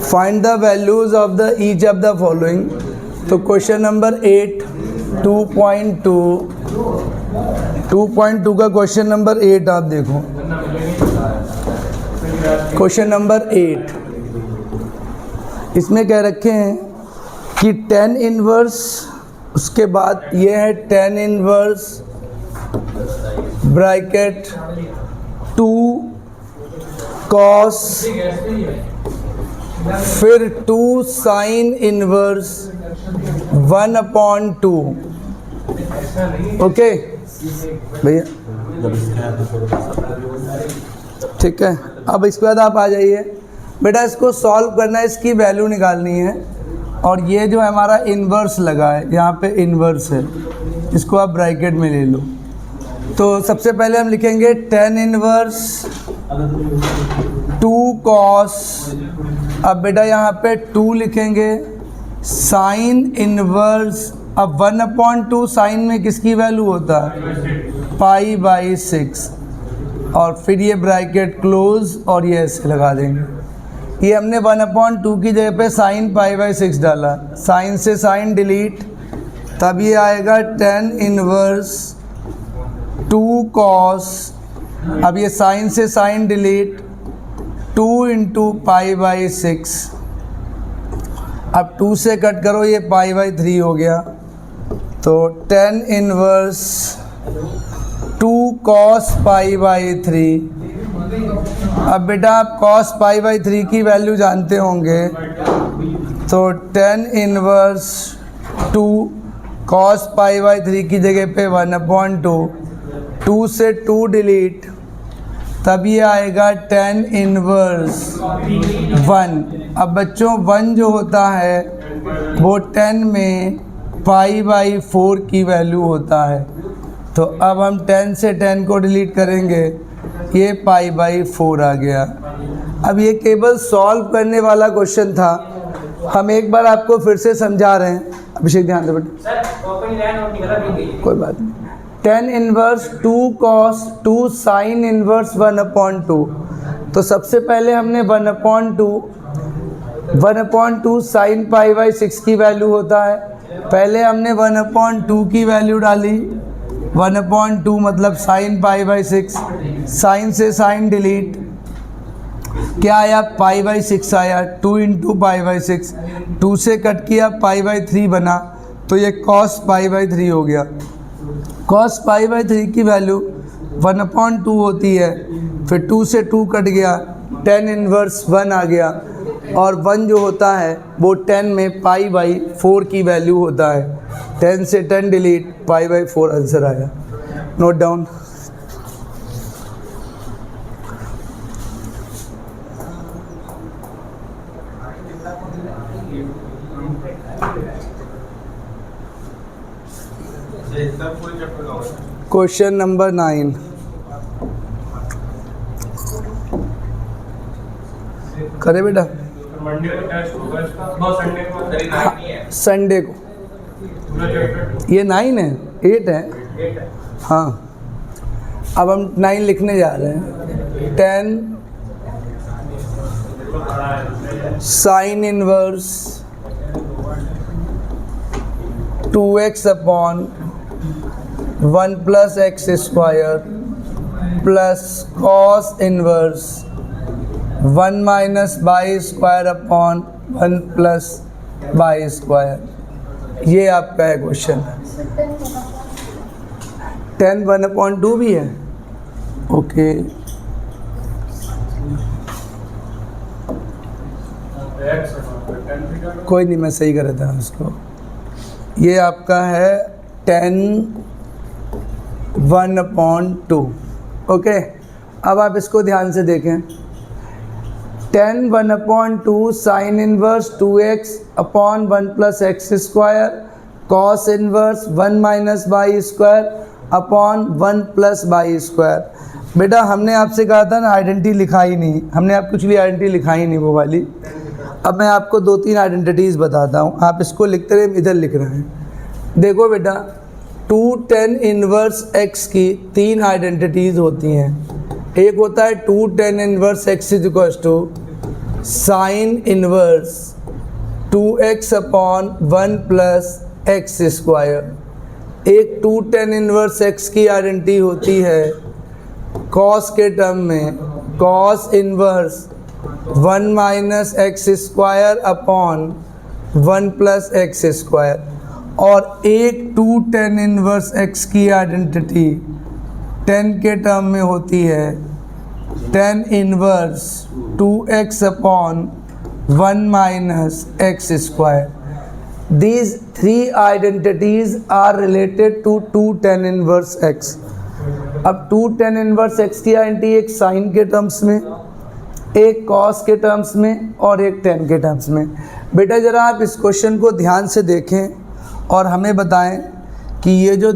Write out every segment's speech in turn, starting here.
Find the values of the each of the following. तो question number 8 2.2 का question number 8 आप देखो। Question number 8 इसमें कह रखे हैं कि tan इनवर्स, उसके बाद ये है tan इनवर्स ब्रैकेट 2 cos, फिर 2 sin इनवर्स 1/2। ओके भैया, ठीक है। अब इसके बाद आप आ जाइए बेटा, इसको सॉल्व करना है, इसकी वैल्यू निकालनी है। और ये जो हमारा इन्वर्स लगा है, यहाँ पे इन्वर्स है, इसको आप ब्रैकेट में ले लो। तो सबसे पहले हम लिखेंगे tan इनवर्स 2 cos, अब बेटा यहाँ पे 2 लिखेंगे, साइन इनवर्स, अब 1/2 साइन में किसकी वैल्यू होता है π/6, और फिर ये ब्रैकेट क्लोज और ये ऐसे लगा देंगे। ये हमने 1/2 की जगह पे साइन π/6 डाला, साइन से साइन डिलीट, तब ये आएगा tan इनवर्स 2 cos, अब ये साइन से साइन डिलीट 2 × π/6, अब 2 से कट करो, ये π/3 हो गया। तो tan इनवर्स 2 cos π/3। अब बेटा आप cos π/3 की वैल्यू जानते होंगे, तो tan इनवर्स 2 cos π/3 की जगह पे 1/2, 2 से 2 डिलीट, तब ये आएगा tan इनवर्स 1। अब बच्चों 1 जो होता है वो 10 में π/4 की वैल्यू होता है। तो अब हम 10 से 10 को डिलीट करेंगे, ये π/4 आ गया। अब ये केवल सॉल्व करने वाला क्वेश्चन था, हम एक बार आपको फिर से समझा रहे हैं। अभिषेक ध्यान दे बेटा, कोई बात नहीं। tan inverse 2 cos 2 sin inverse 1/2। तो सबसे पहले हमने 1/2 sin π/6 की वैल्यू होता है, पहले हमने 1/2 की वैल्यू डाली, 1/2 मतलब साइन π/6, साइन से साइन डिलीट, क्या आया π/6 आया, 2 × π/6, 2 से कट किया π/3 बना, तो ये cos π/3 हो गया। cos π/3 की वैल्यू 1/2 होती है, फिर 2 से 2 कट गया, tan इनवर्स 1 आ गया, और 1 जो होता है वो 10 में π/4 की वैल्यू होता है, 10 से 10 डिलीट, π/4 आंसर आया। Note down. क्वेश्चन नंबर 9 करे बेटा, संडे को। ये 9 है, 8 है, हाँ। अब हम 9 लिखने जा रहे हैं। 10 sine inverse 2x/1 + x² plus cos inverse 1 - y² / 1 + y²। ये आपका है क्वेश्चन। 10 1/2 भी है, ओके। कोई नहीं, मैं सही कर रहा था उसको। ये आपका है 10 1/2, ओके। अब आप इसको ध्यान से देखें। 10 1/2 sine inverse 2x/1 + x² cos inverse 1 - y² / 1 + y²। बेटा हमने आपसे कहा था ना आइडेंटिटी लिखा ही नहीं, हमने आप कुछ भी आइडेंटिटी लिखा ही नहीं वो वाली। अब मैं आपको 2-3 आइडेंटिटीज़ बताता हूँ, आप इसको लिखते रहे, इधर लिख रहे हैं। देखो बेटा 2 tan इनवर्स x की 3 आइडेंटिटीज़ होती हैं। एक होता है 2 tan inverse x = sine inverse 2x upon 1 plus x square. एक 2 tan इनवर्स x की आइडेंटिटी होती है कॉस के टर्म में, cos inverse 1 minus x square upon 1 plus x square, और एक 2 tan इनवर्स x की आइडेंटिटी tan के टर्म में होती है tan inverse 2x upon 1 minus x square. These three identities are related to 2 tan inverse x। अब 2 tan inverse x की identity एक साइन के टर्म्स में, एक कॉस के टर्म्स में और एक tan के टर्म्स में। बेटा ज़रा आप इस क्वेश्चन को ध्यान से देखें और हमें बताएं कि ये जो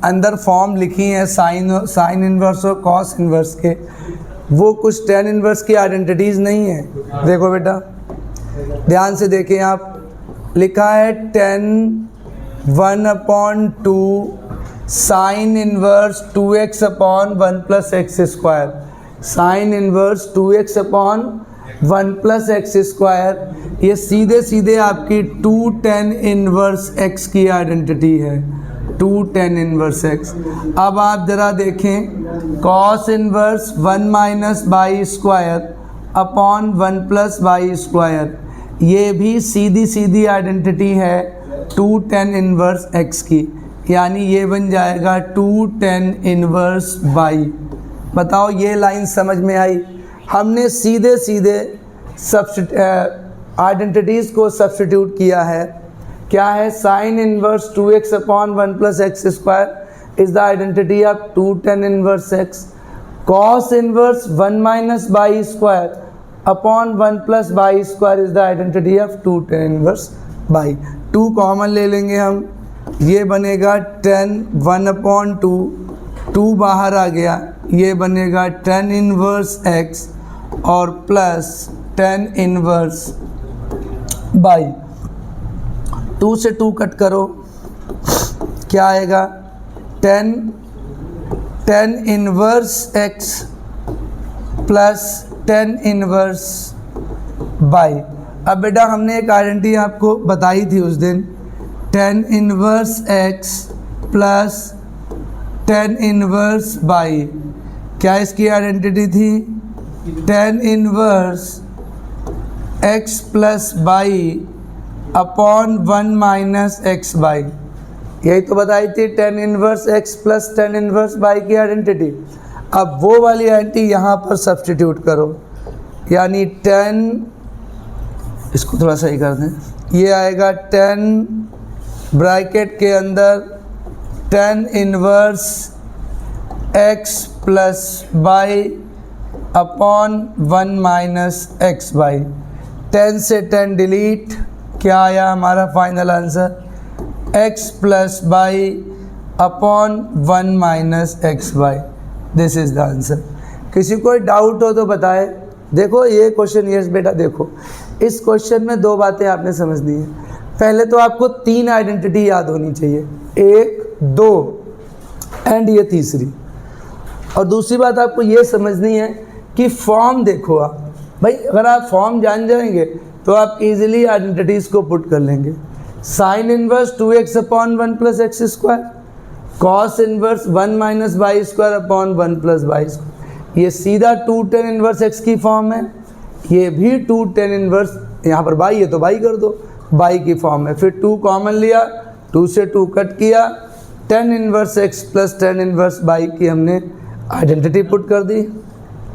अंदर फॉर्म लिखी है साइन इनवर्स और कॉस इनवर्स के, वो कुछ tan इनवर्स की आइडेंटिटीज़ नहीं है। देखो बेटा ध्यान से देखें आप, लिखा है tan 1 upon 2 sine inverse 2x upon 1 plus x square. Sine inverse 2x upon 1 plus x square, ये सीधे सीधे आपकी 2 tan इनवर्स x की आइडेंटिटी है, 2 tan इनवर्स x। अब आप ज़रा देखें cos inverse 1 minus by square upon 1 plus by square, ये भी सीधी सीधी आइडेंटिटी है 2 tan इनवर्स x की, यानी ये बन जाएगा 2 tan इनवर्स बाई। बताओ ये लाइन समझ में आई? हमने सीधे सीधे आइडेंटिटीज़ को सब्स्टिट्यूट किया है। क्या है? Sine inverse 2x upon 1 plus x square is the identity of 2 tan inverse x। Cos inverse 1 minus by square upon 1 plus by square is the identity of 2 tan inverse by. 2 common ले लेंगे हम, ये बनेगा tan 1 upon 2 बाहर आ गया, ये बनेगा tan inverse x और प्लस tan इनवर्स बाई। 2 से 2 कट करो, क्या आएगा? tan inverse x plus tan inverse by. अब बेटा हमने एक आइडेंटिटी आपको बताई थी उस दिन, tan inverse x plus tan inverse by. क्या इसकी आइडेंटिटी थी? tan inverse x plus by upon 1 minus x by. यही तो बताई थी tan inverse x plus tan inverse by की आइडेंटिटी। अब वो वाली आइडेंटिटी यहाँ पर सब्स्टिट्यूट करो, यानी tan, इसको थोड़ा सही कर दें, ये आएगा tan ब्रैकेट के अंदर tan inverse x plus by upon 1 minus x by. 10 से 10 डिलीट, क्या आया हमारा final answer? x plus by upon 1 minus x by. This is the answer. किसी को डाउट हो तो बताए। देखो ये क्वेश्चन, यस बेटा देखो इस क्वेश्चन में 2 बातें आपने समझनी है। पहले तो आपको 3 आइडेंटिटी याद होनी चाहिए, 1, 2 एंड ये तीसरी। और दूसरी बात आपको ये समझनी है कि फॉर्म देखो आप, भाई अगर आप फॉर्म जान जाएंगे तो आप इजीली आइडेंटिटीज़ को पुट कर लेंगे। Sine inverse 2x upon 1 plus x square, cos inverse 1 minus by square upon 1 plus by square, ये सीधा 2 tan इनवर्स x की फॉर्म है। ये भी 2 tan इनवर्स, यहाँ पर बाई है तो बाई कर दो, बाई की फॉर्म है। फिर 2 कॉमन लिया, 2 से 2 कट किया, tan inverse x plus tan inverse by की हमने आइडेंटिटी पुट कर दी,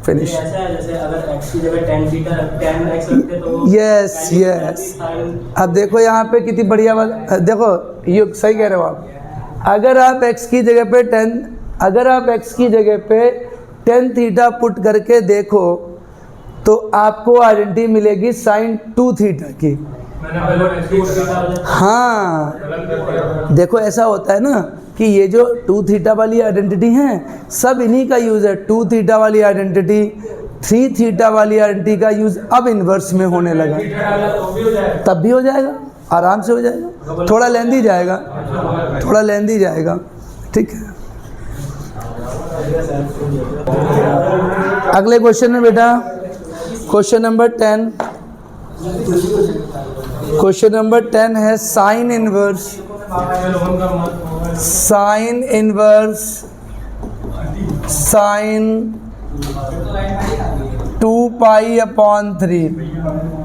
फिनिश। ऐसा है जैसे अगर x की जगह tan थीटा tan x रखते तो यस यस। अब देखो यहाँ पे कितनी बढ़िया बात, देखो ये सही कह रहे हो आप। अगर आप x की जगह पे tan थीटा पुट करके देखो तो आपको आइडेंटिटी मिलेगी साइन 2 थीटा की। हाँ देखो ऐसा होता है ना कि ये जो 2 थीटा वाली आइडेंटिटी हैं सब इन्हीं का यूज़ है। 2 थीटा वाली आइडेंटिटी, 3 थीटा वाली आइडेंटिटी का यूज़ अब इन्वर्स में होने लगा। तब भी हो जाएगा, आराम से हो जाएगा, थोड़ा लेंदी जाएगा, ठीक है। अगले क्वेश्चन में बेटा क्वेश्चन नंबर 10, क्वेश्चन नंबर 10 है sine inverse, sine inverse sine 2 pi upon 3।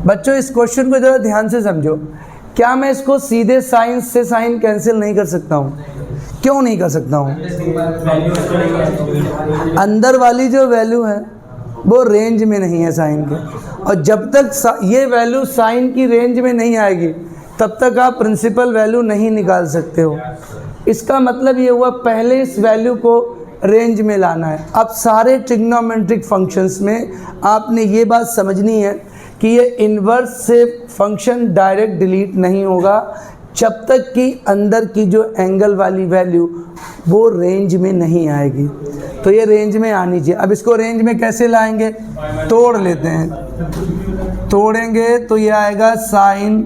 बच्चों इस क्वेश्चन को ज़रा ध्यान से समझो। क्या मैं इसको सीधे साइन से साइन कैंसिल नहीं कर सकता हूँ? क्यों नहीं कर सकता हूँ? अंदर वाली जो वैल्यू है वो रेंज में नहीं है साइन के, और जब तक ये वैल्यू साइन की रेंज में नहीं आएगी तब तक आप प्रिंसिपल वैल्यू नहीं निकाल सकते हो। इसका मतलब ये हुआ पहले इस वैल्यू को रेंज में लाना है। अब सारे ट्रिग्नोमेट्रिक फंक्शंस में आपने ये बात समझनी है कि ये इन्वर्स से फंक्शन डायरेक्ट डिलीट नहीं होगा जब तक कि अंदर की जो एंगल वाली वैल्यू वो रेंज में नहीं आएगी। तो ये रेंज में आनी चाहिए। अब इसको रेंज में कैसे लाएंगे? तोड़ लेते हैं। तोड़ेंगे तो ये आएगा साइन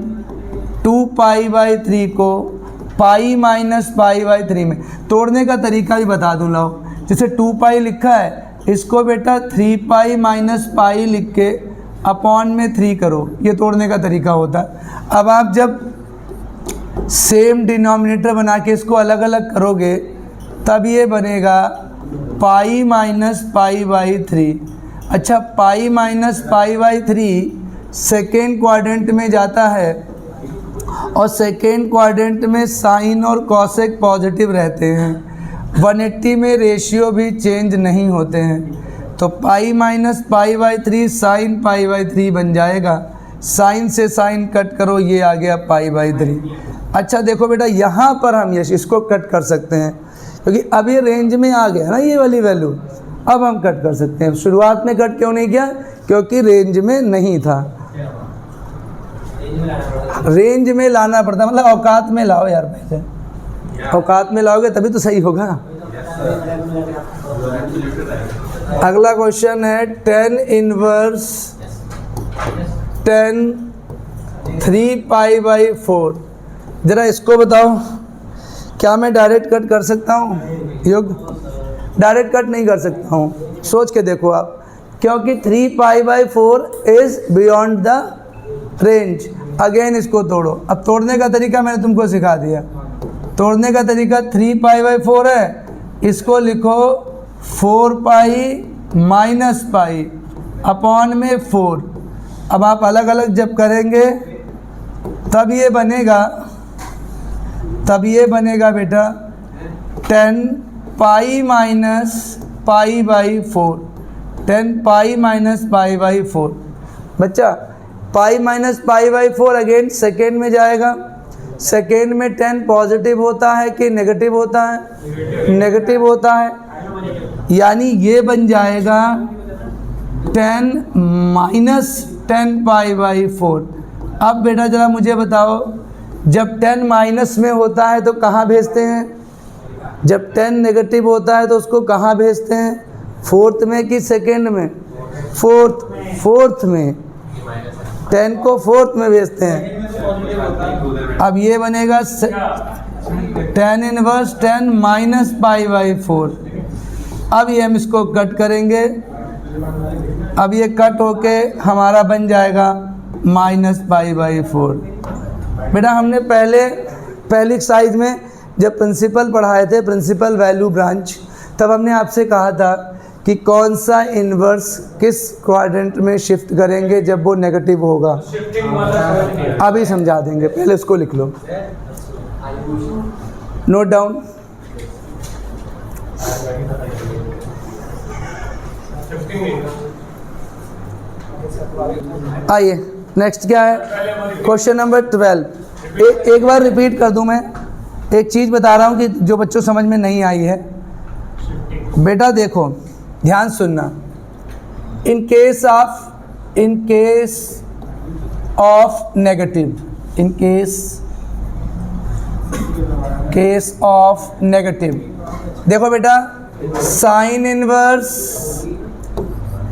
2 पाई बाई 3 को पाई माइनस पाई बाई 3 में। तोड़ने का तरीका भी बता दूँ, लाओ। जैसे 2 पाई लिखा है, इसको बेटा 3 पाई माइनस पाई लिख के अपॉन में 3 करो, ये तोड़ने का तरीका होता है। अब आप जब सेम डिनोमिनेटर बना के इसको अलग अलग करोगे तब ये बनेगा पाई माइनस पाई बाई 3। अच्छा, pi minus pi by 3 second quadrant में जाता है, और सेकेंड क्वाड्रेंट में साइन और कॉसेक पॉजिटिव रहते हैं। 180 में रेशियो भी चेंज नहीं होते हैं। तो pi minus pi by 3 sine pi by 3 बन जाएगा। साइन से साइन कट करो, ये आ गया पाई बाई 3। अच्छा देखो बेटा, यहाँ पर हम ये इसको कट कर सकते हैं क्योंकि अब ये रेंज में आ गया ना ये वाली वैल्यू, अब हम कट कर सकते हैं। शुरुआत में कट क्यों नहीं किया? क्योंकि रेंज में नहीं था। रेंज में लाना पड़ता, मतलब औकात में लाओ यार, पहले औकात में लाओगे तभी तो सही होगा। अगला क्वेश्चन है tan inverse tan 3 pi by 4। ज़रा इसको बताओ, क्या मैं डायरेक्ट कट कर सकता हूँ? युग डायरेक्ट कट नहीं कर सकता हूँ, सोच के देखो आप, क्योंकि 3 pi by 4 is beyond the range. Again इसको तोड़ो। अब तोड़ने का तरीका मैंने तुमको सिखा दिया। तोड़ने का तरीका 3 पाई बाई 4 है, इसको लिखो 4 पाई माइनस पाई अपॉन में 4। अब आप अलग अलग जब करेंगे तब ये बनेगा बेटा 10 pi minus pi by 4, 10 pi minus pi by 4। बच्चा pi minus pi by 4 again second में जाएगा। सेकेंड में 10 पॉजिटिव होता है कि नेगेटिव होता है? नेगेटिव होता है, यानी ये बन जाएगा 10 माइनस 10 पाई बाई 4। अब बेटा ज़रा मुझे बताओ, जब 10 माइनस में होता है तो कहाँ भेजते हैं? जब 10 नेगेटिव होता है तो उसको कहाँ भेजते हैं? फोर्थ में कि सेकेंड में? फोर्थ में। 10 को फोर्थ में भेजते हैं। अब ये बनेगा tan inverse 10 minus pi by 4। अब ये हम इसको कट करेंगे। अब ये कट होके हमारा बन जाएगा माइनस पाई बाई 4। बेटा हमने पहली एक्सरसाइज में जब प्रिंसिपल पढ़ाए थे, प्रिंसिपल वैल्यू ब्रांच, तब हमने आपसे कहा था कि कौन सा इन्वर्स किस क्वाड्रेंट में शिफ्ट करेंगे जब वो नेगेटिव होगा। अभी समझा देंगे, पहले इसको लिख लो, नोट डाउन। आइए नेक्स्ट क्या है? Question number 12। एक बार रिपीट कर दूं, मैं एक चीज़ बता रहा हूं कि जो बच्चों समझ में नहीं आई है। बेटा देखो ध्यान सुनना। In case of negative, case of negative, देखो बेटा साइन इनवर्स,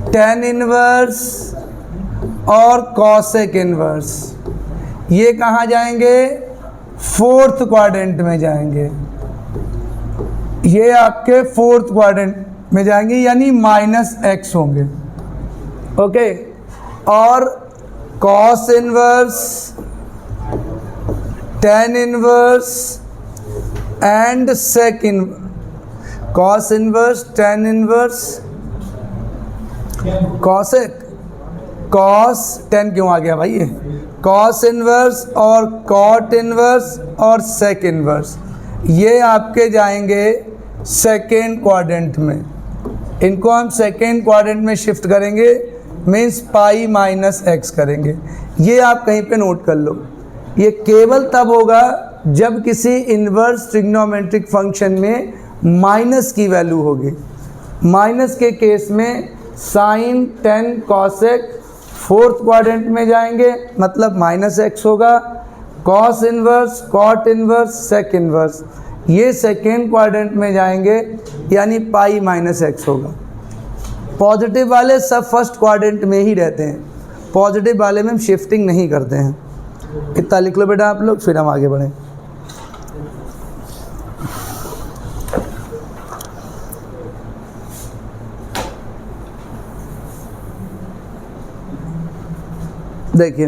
tan इनवर्स और कॉसेक इनवर्स ये कहाँ जाएंगे? फोर्थ क्वाड्रेंट में जाएंगे। ये आपके फोर्थ क्वाड्रेंट में जाएंगे, यानी -x होंगे। ओके, और cos inverse, tan inverse and sec inverse. Cos inverse, tan inverse, cosec, cos tan क्यों आ गया भाई ये, कॉस इनवर्स और कॉट इनवर्स और सेक इनवर्स, ये आपके जाएंगे सेकेंड क्वाड्रेंट में। इनको हम सेकेंड क्वाड्रेंट में शिफ्ट करेंगे, मीन्स पाई माइनस एक्स करेंगे। ये आप कहीं पे नोट कर लो। ये केवल तब होगा जब किसी इन्वर्स ट्रिग्नोमेट्रिक फंक्शन में माइनस की वैल्यू होगी। माइनस के केस में साइन 10 कॉसेक फोर्थ क्वाड्रेंट में जाएंगे, मतलब माइनस एक्स होगा। Cos inverse, cot inverse, sec inverse, ये सेकेंड क्वाड्रेंट में जाएंगे, यानी पाई माइनस एक्स होगा। पॉजिटिव वाले सब फर्स्ट क्वाड्रेंट में ही रहते हैं, पॉजिटिव वाले में हम शिफ्टिंग नहीं करते हैं। इतना लिख लो बेटा आप लोग, फिर हम आगे बढ़ें। देखिए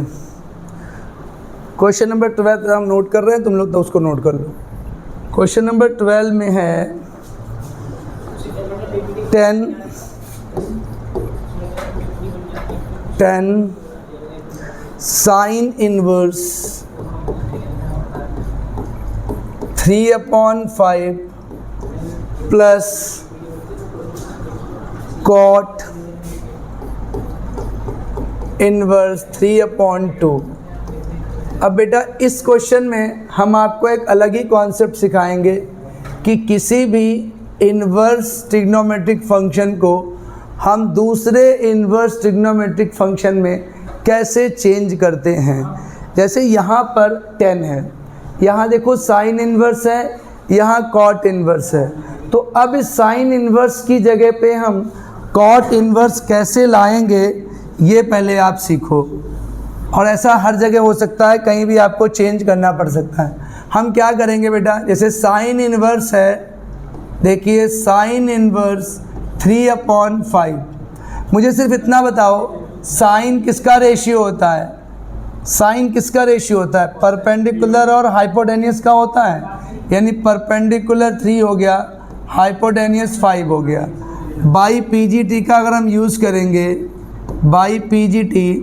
क्वेश्चन नंबर 12 हम नोट कर रहे हैं, तुम लोग तो उसको नोट कर लो। क्वेश्चन नंबर 12 में है 10 sine inverse 3/5 plus cot inverse 3/2। अब बेटा इस क्वेश्चन में हम आपको एक अलग ही कॉन्सेप्ट सिखाएंगे कि किसी भी इन्वर्स ट्रिग्नोमेट्रिक फंक्शन को हम दूसरे इन्वर्स ट्रिग्नोमेट्रिक फंक्शन में कैसे चेंज करते हैं। जैसे यहाँ पर 10 है, यहाँ देखो साइन इन्वर्स है, यहाँ कॉट इन्वर्स है, तो अब इस साइन इन्वर्स की जगह पे हम कॉट इन्वर्स कैसे लाएंगे ये पहले आप सीखो। और ऐसा हर जगह हो सकता है, कहीं भी आपको चेंज करना पड़ सकता है। हम क्या करेंगे बेटा, जैसे साइन इन्वर्स है, देखिए साइन इन्वर्स 3/5। मुझे सिर्फ इतना बताओ, साइन किसका रेशियो होता है? साइन किसका रेशियो होता है? परपेंडिकुलर और हाइपोटेनियस का होता है, यानी परपेंडिकुलर 3 हो गया, हाइपोटेनियस 5 हो गया। बाई पीजीटी का अगर हम यूज़ करेंगे, बाई पीजीटी,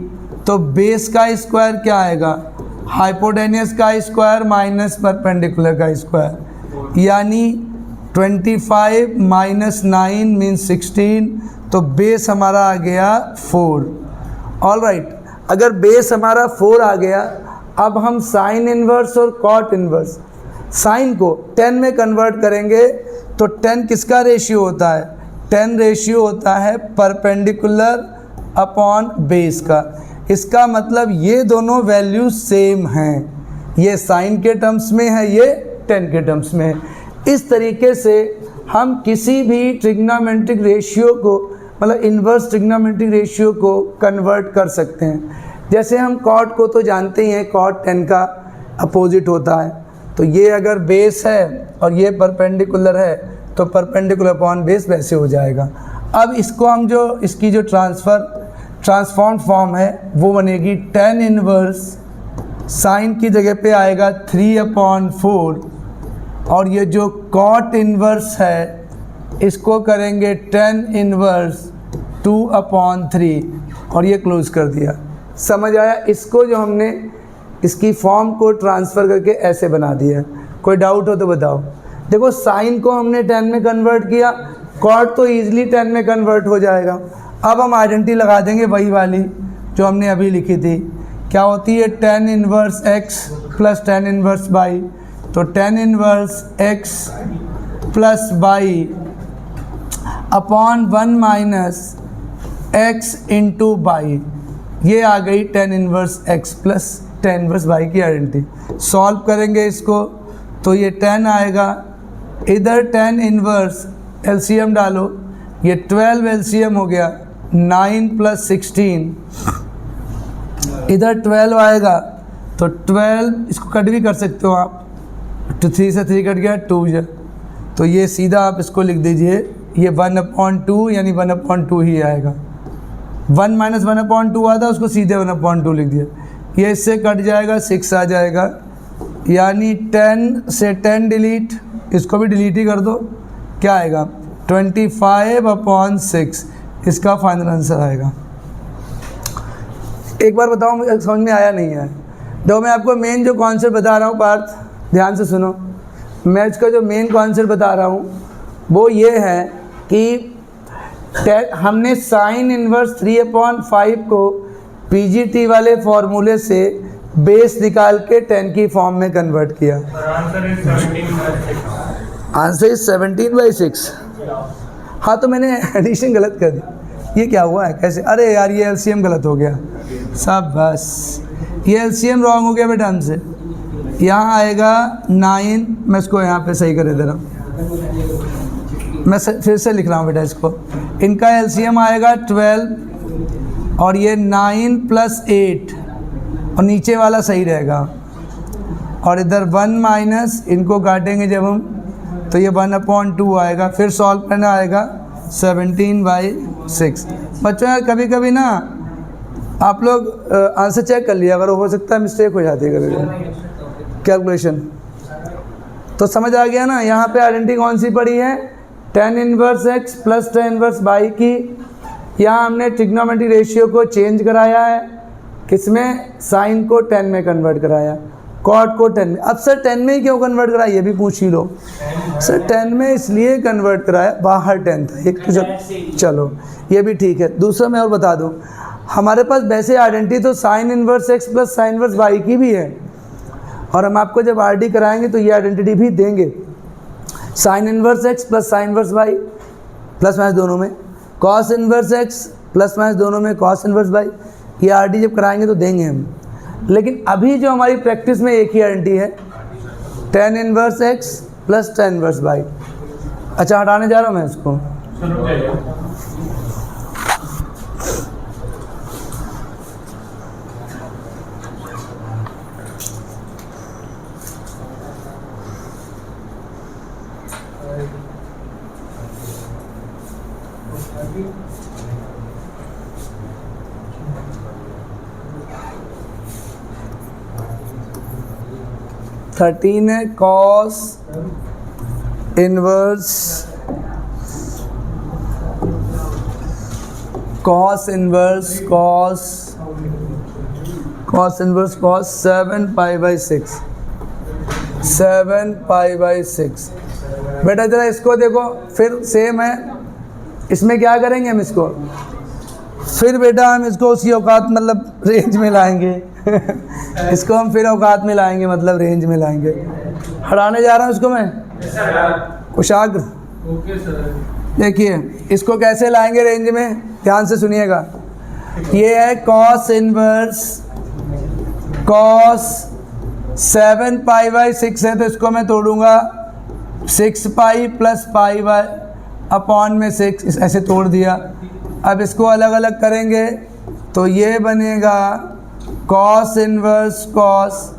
तो बेस का स्क्वायर क्या आएगा? हाइपोटेनियस का स्क्वायर माइनस परपेंडिकुलर का स्क्वायर, यानी 25 माइनस 9 मीन्स 16, तो बेस हमारा आ गया 4। ऑल राइट, अगर बेस हमारा 4 आ गया, अब हम साइन इन्वर्स और कॉट इन्वर्स, साइन को 10 में कन्वर्ट करेंगे, तो 10 किसका रेशियो होता है? 10 रेशियो होता है परपेंडिकुलर अपॉन बेस का। इसका मतलब ये दोनों वैल्यू सेम हैं, ये साइन के टर्म्स में है, ये 10 के टर्म्स में है। इस तरीके से हम किसी भी ट्रिग्नोमेट्रिक रेशियो को, मतलब इन्वर्स ट्रिग्नोमेट्रिक रेशियो को कन्वर्ट कर सकते हैं। जैसे हम कॉट को तो जानते ही हैं, कॉट 10 का अपोजिट होता है, तो ये अगर बेस है और ये परपेंडिकुलर है, तो परपेंडिकुलर अपॉन बेस वैसे हो जाएगा। अब इसको हम जो इसकी जो ट्रांसफॉर्म फॉर्म है वो बनेगी 10 इनवर्स, साइन की जगह पे आएगा 3/4, और ये जो कॉट इनवर्स है इसको करेंगे 10 इनवर्स 2/3, और ये क्लोज कर दिया। समझ आया? इसको जो हमने इसकी फॉर्म को ट्रांसफ़र करके ऐसे बना दिया। कोई डाउट हो तो बताओ। देखो साइन को हमने 10 में कन्वर्ट किया, कॉट तो ईजिली 10 में कन्वर्ट हो जाएगा। अब हम आइडेंटिटी लगा देंगे वही वाली जो हमने अभी लिखी थी। क्या होती है? 10 inverse x plus 10 inverse y, तो 10 inverse x plus y upon 1 minus x into y, ये आ गई 10 inverse x plus 10 inverse y की आइडेंटिटी। सॉल्व करेंगे इसको तो ये 10 आएगा, इधर 10 इनवर्स एलसीएम डालो, ये 12 एलसीएम हो गया, 9 प्लस 16, इधर 12 आएगा, तो 12 इसको कट भी कर सकते हो आप, तो 3 से 3 कट गया, 2 है, तो ये सीधा आप इसको लिख दीजिए, ये 1/2 यानी 1/2 ही आएगा। 1 माइनस 1/2 आता है, उसको सीधे 1/2 लिख दिया। ये इससे कट जाएगा, 6 आ जाएगा, यानी 10 से 10 डिलीट, इसको भी डिलीट ही कर दो, क्या आएगा 25/6 इसका फाइनल आंसर आएगा। एक बार बताओ समझ में आया नहीं है? तो मैं आपको मेन जो कॉन्सेप्ट बता रहा हूँ पार्थ, ध्यान से सुनो। मैं इसका जो मेन कॉन्सेप्ट बता रहा हूँ वो ये है कि हमने साइन इनवर्स 3/5 को पीजीटी वाले फॉर्मूले से बेस निकाल के 10 की फॉर्म में कन्वर्ट किया। Answer is 17/6। हाँ तो मैंने एडिशन गलत कर दी। ये क्या हुआ है, कैसे? अरे यार ये एलसीएम गलत हो गया सब, बस ये एलसीएम रॉन्ग हो गया बेटा हमसे। यहाँ आएगा 9, मैं इसको यहाँ पे सही कर दे रहा हूँ, मैं फिर से लिख रहा हूँ बेटा इसको। इनका एलसीएम आएगा 12 और ये 9 + 8 और नीचे वाला सही रहेगा, और इधर 1 माइनस इनको काटेंगे जब हम तो ये 1/2 आएगा। फिर सॉल्व करना आएगा 17/6। बच्चों यार कभी कभी ना आप लोग आंसर चेक कर लिया अगर, हो सकता है मिस्टेक हो जाती है कभी कभी कैलकुलेशन। तो समझ आ गया ना? यहाँ पे आइडेंटिटी कौन सी पड़ी है, tan inverse x + tan inverse y की। यहाँ हमने ट्रिग्नोमेट्री रेशियो को चेंज कराया है, किसमें? साइन को 10 में कन्वर्ट कराया, कॉट को 10 में। अब सर 10 में ही क्यों कन्वर्ट कराया, ये भी पूछ ही लो। सर 10 में इसलिए कन्वर्ट कराया, बाहर 10 था एक तो चलो ये भी ठीक है। दूसरा मैं और बता दूँ, हमारे पास वैसे आइडेंटिटी तो sine inverse x + sine inverse y की भी है, और हम आपको जब आरडी कराएंगे तो ये आइडेंटिटी भी देंगे। Sine inverse x + sine inverse y plus minus दोनों में, cos inverse x plus minus दोनों में कॉस इनवर्स y, ये आरडी जब कराएंगे तो देंगे हम। लेकिन अभी जो हमारी प्रैक्टिस में एक ही आइडेंटिटी है, tan inverse x + tan inverse y। अच्छा हटाने जा रहा हूँ मैं इसको। 13 है कॉस इनवर्स कॉस 7π/6 7π/6। बेटा जरा इसको देखो, फिर सेम है, इसमें क्या करेंगे हम इसको, फिर बेटा हम इसको उसी औकात मतलब रेंज में लाएंगे इसको हम फिर औकात में लाएंगे, मतलब रेंज में लाएंगे। हटाने जा रहा हूँ इसको मैं, कुशाग्र। देखिए इसको कैसे लाएंगे रेंज में, ध्यान से सुनिएगा। ये है कॉस इनवर्स कॉस 7π/6 है, तो इसको मैं तोड़ूंगा 6π + π/6 ऐसे तोड़ दिया। अब इसको अलग अलग करेंगे तो ये बनेगा कॉस इनवर्स कॉस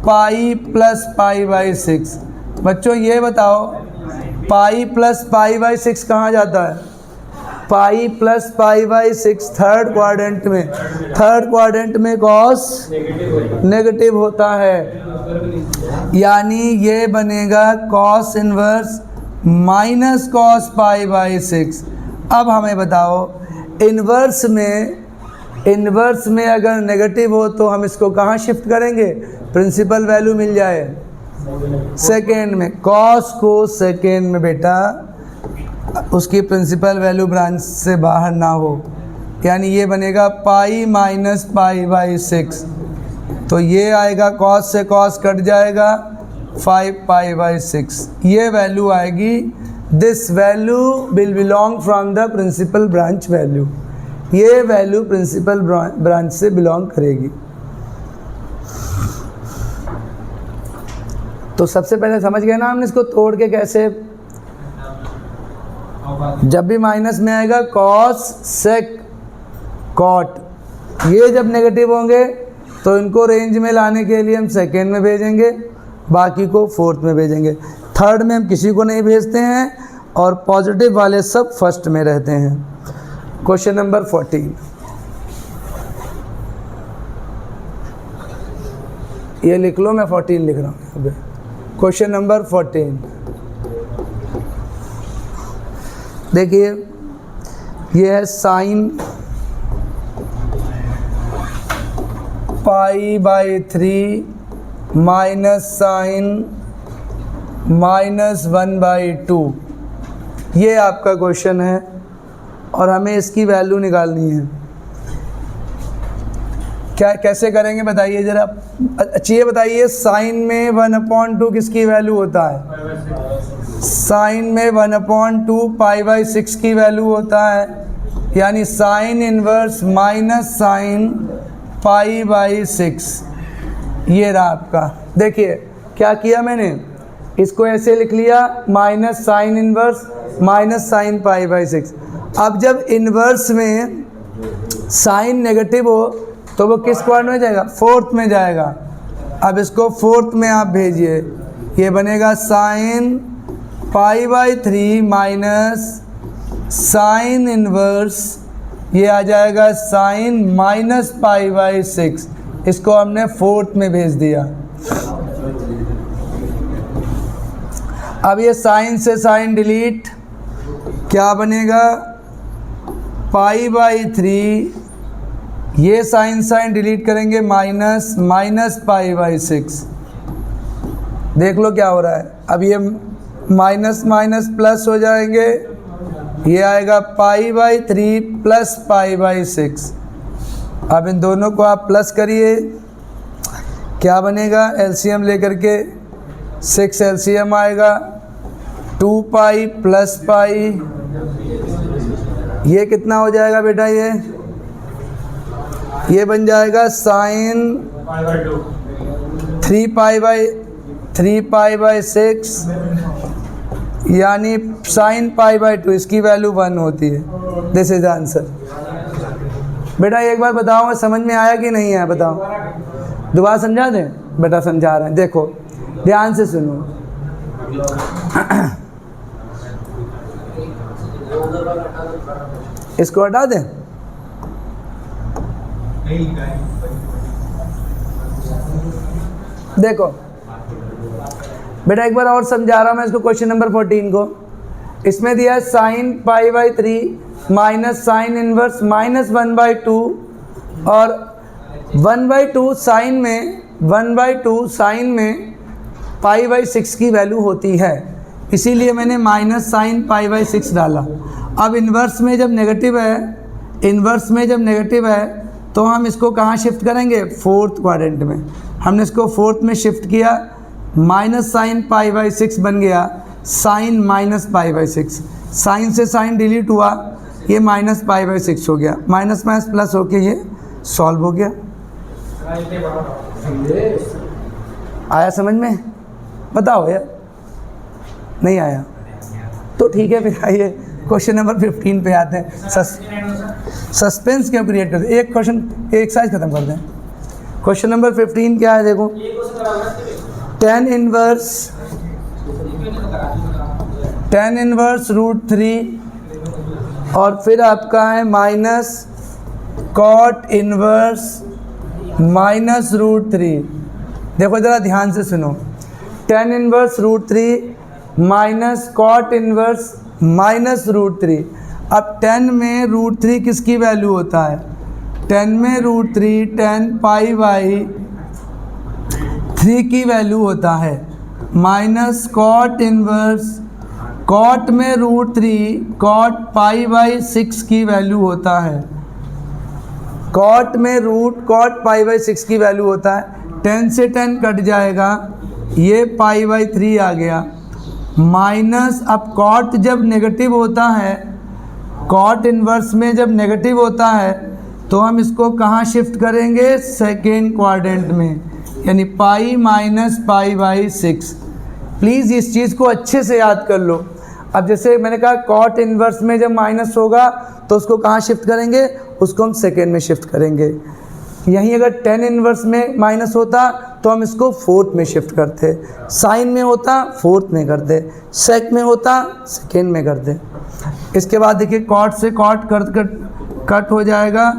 पाई + π/6। बच्चों ये बताओ पाई + π/6 कहाँ जाता है? पाई + π/6 थर्ड क्वाड्रेंट में कॉस नेगेटिव होता है, यानी ये बनेगा कॉस इनवर्स माइनस कॉस π/6। अब हमें बताओ इन्वर्स में अगर नेगेटिव हो तो हम इसको कहाँ शिफ्ट करेंगे? प्रिंसिपल वैल्यू मिल जाए सेकेंड में, कॉस को सेकेंड में बेटा उसकी प्रिंसिपल वैल्यू ब्रांच से बाहर ना हो, यानी ये बनेगा पाई माइनस π/6। तो ये आएगा कॉस से कॉस कट जाएगा 5π/6, ये वैल्यू आएगी। This value will belong from the principal branch value, ये वैल्यू प्रिंसिपल ब्रांच से बिलोंग करेगी। तो सबसे पहले समझ गए ना हमने इसको तोड़ के कैसे, जब भी माइनस में आएगा कॉस सेक कॉट, ये जब नेगेटिव होंगे तो इनको रेंज में लाने के लिए हम सेकेंड में भेजेंगे, बाकी को फोर्थ में भेजेंगे। थर्ड में हम किसी को नहीं भेजते हैं और पॉजिटिव वाले सब फर्स्ट में रहते हैं। Question number 14। ये लिख लो, मैं 14 लिख रहा हूँ। अब क्वेश्चन नंबर 14 देखिए, ये है साइन π/3 माइनस साइन -1/2। ये आपका क्वेश्चन है और हमें इसकी वैल्यू निकालनी है। क्या कैसे करेंगे बताइए ज़रा। अच्छा ये बताइए, साइन में 1/2 किसकी वैल्यू होता है? साइन में 1/2 π/6 की वैल्यू होता है, यानी साइन इनवर्स माइनस साइन π/6। ये रहा आपका। देखिए क्या किया मैंने, इसको ऐसे लिख लिया, minus sine inverse minus sine π/6। अब जब इनवर्स में साइन नेगेटिव हो तो वो किस क्वाड्रेंट में जाएगा? फोर्थ में जाएगा। अब इसको फोर्थ में आप भेजिए, ये बनेगा साइन π/3 माइनस साइन इनवर्स, ये आ जाएगा साइन -π/6। इसको हमने फोर्थ में भेज दिया। अब ये साइन से साइन डिलीट, क्या बनेगा? π/3, ये साइन साइन डिलीट करेंगे, माइनस -π/6। देख लो क्या हो रहा है। अब ये माइनस माइनस प्लस हो जाएंगे, ये आएगा π/3 प्लस π/6। अब इन दोनों को आप प्लस करिए, क्या बनेगा? एलसीएम लेकर के 6 एलसीएम आएगा, 2π प्लस π, ये कितना हो जाएगा बेटा? ये बन जाएगा साइन 3π/6, यानी साइन π/2, इसकी वैल्यू 1 होती है। This is answer. बेटा एक बार बताओ, समझ में आया कि नहीं आया? बताओ, दोबारा समझा दें? बेटा समझा रहे हैं, देखो ध्यान से सुनो। इसको हटा दें। देखो बेटा एक बार और समझा रहा हूँ मैं इसको, क्वेश्चन नंबर 14 को। इसमें दिया है साइन π/3 माइनस साइन इनवर्स -1/2 और 1/2 साइन में 1/2 साइन में π/6 की वैल्यू होती है, इसीलिए मैंने माइनस साइन π/6 डाला। अब इन्वर्स में जब नेगेटिव है, इन्वर्स में जब नेगेटिव है तो हम इसको कहाँ शिफ्ट करेंगे? फोर्थ क्वाड्रेंट में। हमने इसको फोर्थ में शिफ्ट किया, माइनस साइन π/6 बन गया साइन -π/6। साइन से साइन डिलीट हुआ, ये -π/6 हो गया, माइनस माइनस प्लस होके ये सॉल्व हो गया। आया समझ में? बताओ यार, नहीं आया तो ठीक है, फिर आइए क्वेश्चन नंबर 15 पे आते हैं। सस्पेंस क्यों क्रिएट करते? एक क्वेश्चन एक एक्सरसाइज खत्म कर दें। क्वेश्चन नंबर 15 क्या है? देखो, tan इनवर्स √3 और फिर आपका है माइनस कॉट इनवर्स -√3। देखो ज़रा ध्यान से सुनो, tan inverse √3 minus cot inverse -√3। अब 10 में √3 किसकी वैल्यू होता है? 10 में √3 10 π/3 की वैल्यू होता है, माइनस कॉट इनवर्स, कॉट में √3 कॉट π/6 की वैल्यू होता है, कॉट में कॉट π/6 की वैल्यू होता है। 10 से 10 कट जाएगा, ये π/3 आ गया, माइनस, अब कॉट जब नेगेटिव होता है, कॉट इनवर्स में जब नेगेटिव होता है तो हम इसको कहाँ शिफ्ट करेंगे? सेकेंड क्वाड्रेंट में, यानी पाई माइनस π/6। प्लीज़ इस चीज़ को अच्छे से याद कर लो। अब जैसे मैंने कहा कॉट इनवर्स में जब माइनस होगा तो उसको कहाँ शिफ्ट करेंगे? उसको हम सेकेंड में शिफ्ट करेंगे। यहीं अगर 10 इनवर्स में माइनस होता तो हम इसको फोर्थ में शिफ्ट करते, साइन में होता फोर्थ में करते, सेक में होता सेकेंड में करते। इसके बाद देखिए कॉट से कॉट कट हो जाएगा,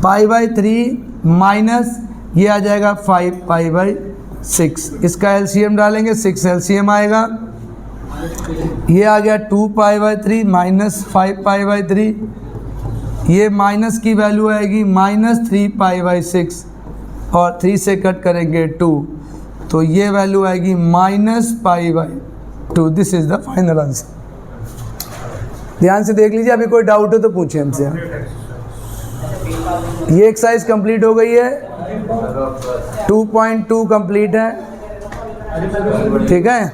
π/3 माइनस ये आ जाएगा 5π/6। इसका एलसीएम डालेंगे 6 एलसीएम आएगा। ये आ गया 2π/3 माइनस 5π/3। ये माइनस की वैल्यू आएगी -3π/6 और 3 से कट करेंगे 2, तो ये वैल्यू आएगी -π/2। This is the final answer. ध्यान से देख लीजिए, अभी कोई डाउट हो तो पूछिए हमसे। ये एक्सरसाइज कंप्लीट हो गई है, 2.2 कंप्लीट है, ठीक है।